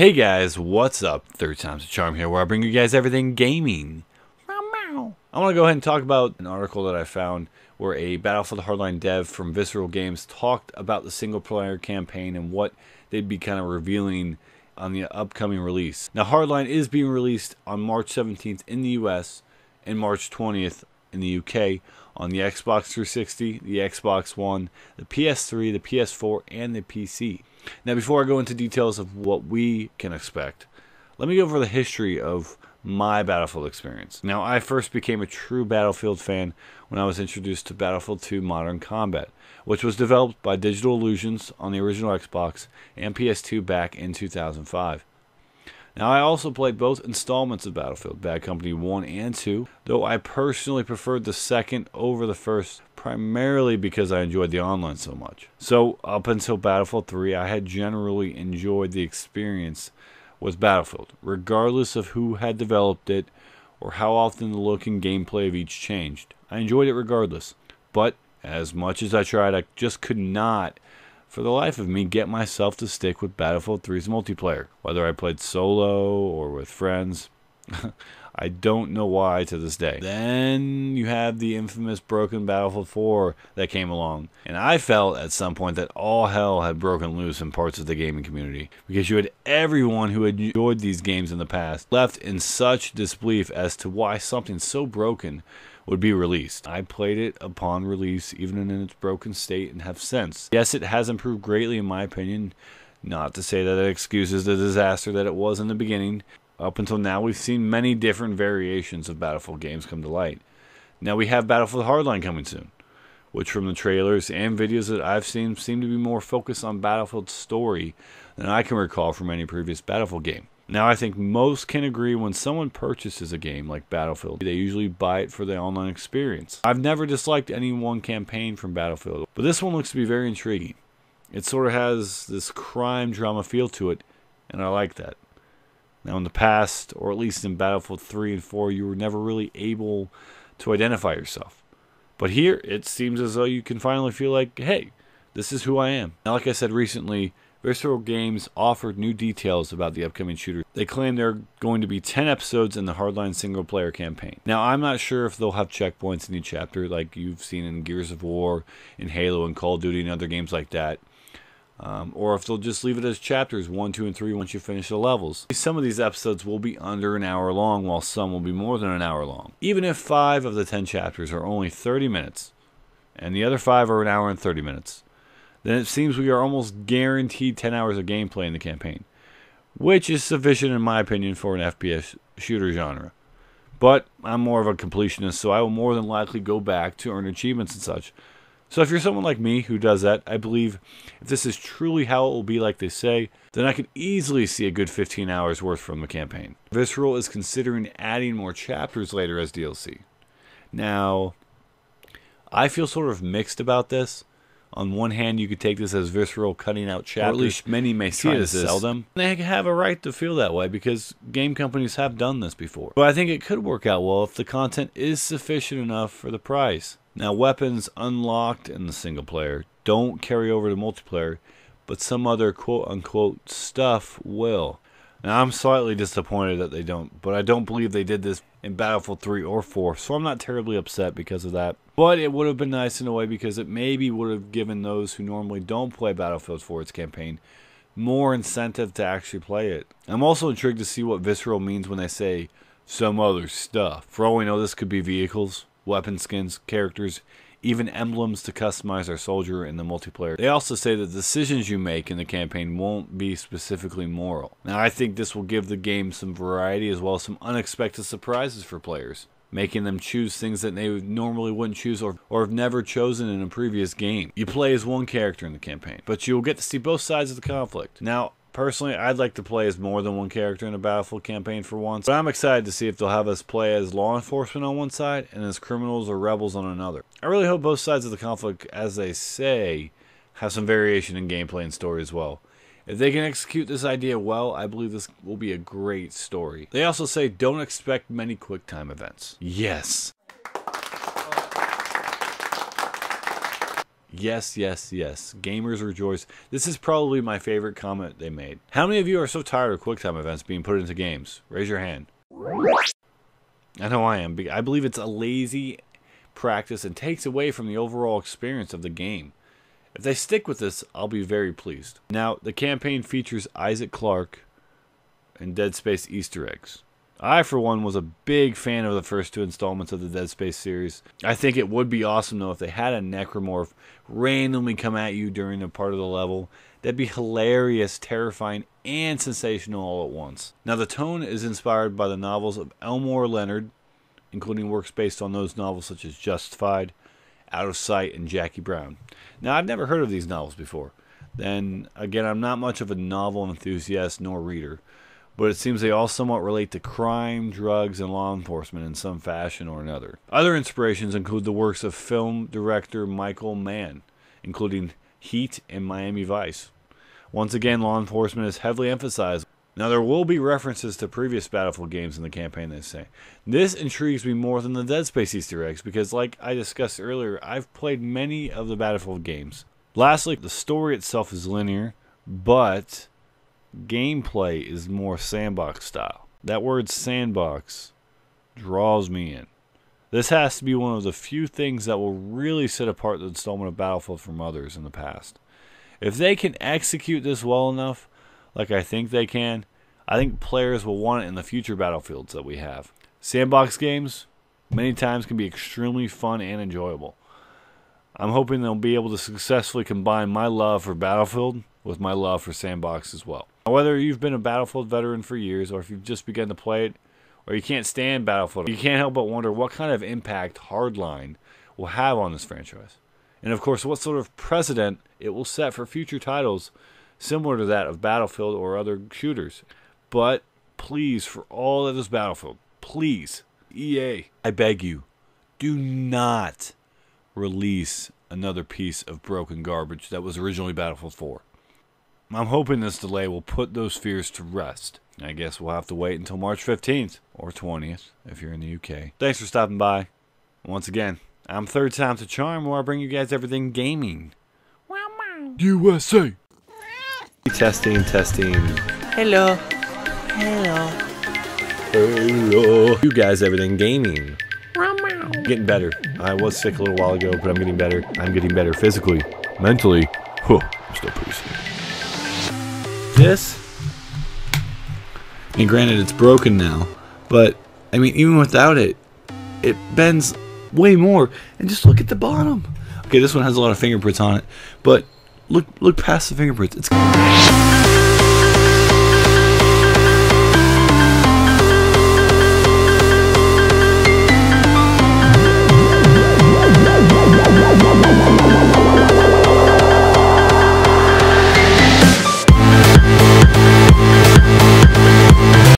Hey guys, what's up? Third time's a charm here, where I bring you guys everything gaming. I want to go ahead and talk about an article that I found where a Battlefield Hardline dev from Visceral Games talked about the single player campaign and what they'd be kind of revealing on the upcoming release. Now, Hardline is being released on March 17th in the US and March 20th in the UK on the Xbox 360, the Xbox One, the PS3, the PS4, and the PC. Now, before I go into details of what we can expect, let me go over the history of my Battlefield experience. Now, I first became a true Battlefield fan when I was introduced to Battlefield 2 Modern Combat, which was developed by Digital Illusions on the original Xbox and PS2 back in 2005. Now, I also played both installments of Battlefield, Bad Company 1 and 2, though I personally preferred the second over the first, primarily because I enjoyed the online so much. So, up until Battlefield 3, I had generally enjoyed the experience with Battlefield, regardless of who had developed it or how often the look and gameplay of each changed. I enjoyed it regardless, but as much as I tried, I just could not, for the life of me, get myself to stick with Battlefield 3's multiplayer. Whether I played solo or with friends, I don't know why to this day. Then you have the infamous broken Battlefield 4 that came along, and I felt at some point that all hell had broken loose in parts of the gaming community, because you had everyone who had enjoyed these games in the past left in such disbelief as to why something so broken would be released. I played it upon release, even in its broken state, and have since. Yes, it has improved greatly in my opinion, not to say that it excuses the disaster that it was in the beginning. Up until now, we've seen many different variations of Battlefield games come to light. Now we have Battlefield Hardline coming soon, which from the trailers and videos that I've seen seem to be more focused on Battlefield's story than I can recall from any previous Battlefield game. Now, I think most can agree when someone purchases a game like Battlefield, they usually buy it for the online experience. I've never disliked any one campaign from Battlefield, but this one looks to be very intriguing. It sort of has this crime drama feel to it, and I like that. Now, in the past, or at least in Battlefield 3 and 4, you were never really able to identify yourself. But here, it seems as though you can finally feel like, hey, this is who I am. Now, like I said recently, Visceral Games offered new details about the upcoming shooter. They claim there are going to be 10 episodes in the Hardline single-player campaign. Now, I'm not sure if they'll have checkpoints in each chapter like you've seen in Gears of War, in Halo, and Call of Duty, and other games like that. Or if they'll just leave it as chapters 1, 2, and 3 once you finish the levels. Some of these episodes will be under an hour long, while some will be more than an hour long. Even if 5 of the 10 chapters are only 30 minutes, and the other 5 are an hour and 30 minutes, then it seems we are almost guaranteed 10 hours of gameplay in the campaign, which is sufficient in my opinion for an FPS shooter genre. But I'm more of a completionist, so I will more than likely go back to earn achievements and such. So if you're someone like me who does that, I believe if this is truly how it will be like they say, then I could easily see a good 15 hours worth from the campaign. Visceral is considering adding more chapters later as DLC. Now, I feel sort of mixed about this. On one hand, you could take this as Visceral cutting out chapters, or at least many may see it as sell them. They have a right to feel that way because game companies have done this before. But I think it could work out well if the content is sufficient enough for the price. Now, weapons unlocked in the single player don't carry over to multiplayer, but some other quote-unquote stuff will. Now, I'm slightly disappointed that they don't, but I don't believe they did this in Battlefield 3 or 4, so I'm not terribly upset because of that. But it would have been nice in a way because it maybe would have given those who normally don't play Battlefield 4 its campaign more incentive to actually play it. I'm also intrigued to see what Visceral means when they say some other stuff. For all we know, this could be vehicles, weapon skins, characters, even emblems to customize our soldier in the multiplayer. They also say that the decisions you make in the campaign won't be specifically moral. Now, I think this will give the game some variety as well as some unexpected surprises for players, making them choose things that they normally wouldn't choose or have never chosen in a previous game. You play as one character in the campaign, but you'll get to see both sides of the conflict. Now, personally, I'd like to play as more than one character in a Battlefield campaign for once, but I'm excited to see if they'll have us play as law enforcement on one side and as criminals or rebels on another. I really hope both sides of the conflict, as they say, have some variation in gameplay and story as well. If they can execute this idea well, I believe this will be a great story. They also say don't expect many QuickTime events. Yes. Yes, yes, yes. Gamers rejoice. This is probably my favorite comment they made. How many of you are so tired of QuickTime events being put into games? Raise your hand. I know I am. I believe it's a lazy practice and takes away from the overall experience of the game. If they stick with this, I'll be very pleased. Now, the campaign features Isaac Clarke and Dead Space Easter eggs. I, for one, was a big fan of the first 2 installments of the Dead Space series. I think it would be awesome, though, if they had a necromorph randomly come at you during a part of the level. That'd be hilarious, terrifying, and sensational all at once. Now, the tone is inspired by the novels of Elmore Leonard, including works based on those novels such as Justified, Out of Sight, and Jackie Brown. Now, I've never heard of these novels before. Then, again, I'm not much of a novel enthusiast nor reader, but it seems they all somewhat relate to crime, drugs, and law enforcement in some fashion or another. Other inspirations include the works of film director Michael Mann, including Heat and Miami Vice. Once again, law enforcement is heavily emphasized. Now, there will be references to previous Battlefield games in the campaign, they say. This intrigues me more than the Dead Space Easter eggs because, like I discussed earlier, I've played many of the Battlefield games. Lastly, the story itself is linear, but gameplay is more sandbox style. That word sandbox draws me in. This has to be one of the few things that will really set apart the installment of Battlefield from others in the past. If they can execute this well enough, like I think they can, I think players will want it in the future Battlefields that we have. Sandbox games, many times, can be extremely fun and enjoyable. I'm hoping they'll be able to successfully combine my love for Battlefield with my love for Sandbox as well. Now, whether you've been a Battlefield veteran for years or if you've just begun to play it, or you can't stand Battlefield, you can't help but wonder what kind of impact Hardline will have on this franchise. And of course, what sort of precedent it will set for future titles similar to that of Battlefield or other shooters. But please, for all that is Battlefield, please, EA, I beg you, do not release another piece of broken garbage that was originally Battlefield 4. I'm hoping this delay will put those fears to rest. I guess we'll have to wait until March 15th or 20th if you're in the UK. Thanks for stopping by. Once again, I'm Third Time's a Charm, where I bring you guys everything gaming. USA! Testing, testing. Hello. Hello. Hello. You guys, everything gaming. Getting better. I was sick a little while ago, but I'm getting better. I'm getting better physically, mentally. I'm still pretty sick. This, and granted it's broken now, but I mean, even without it, it bends way more. And just look at the bottom. Okay, this one has a lot of fingerprints on it, but look past the fingerprints. It's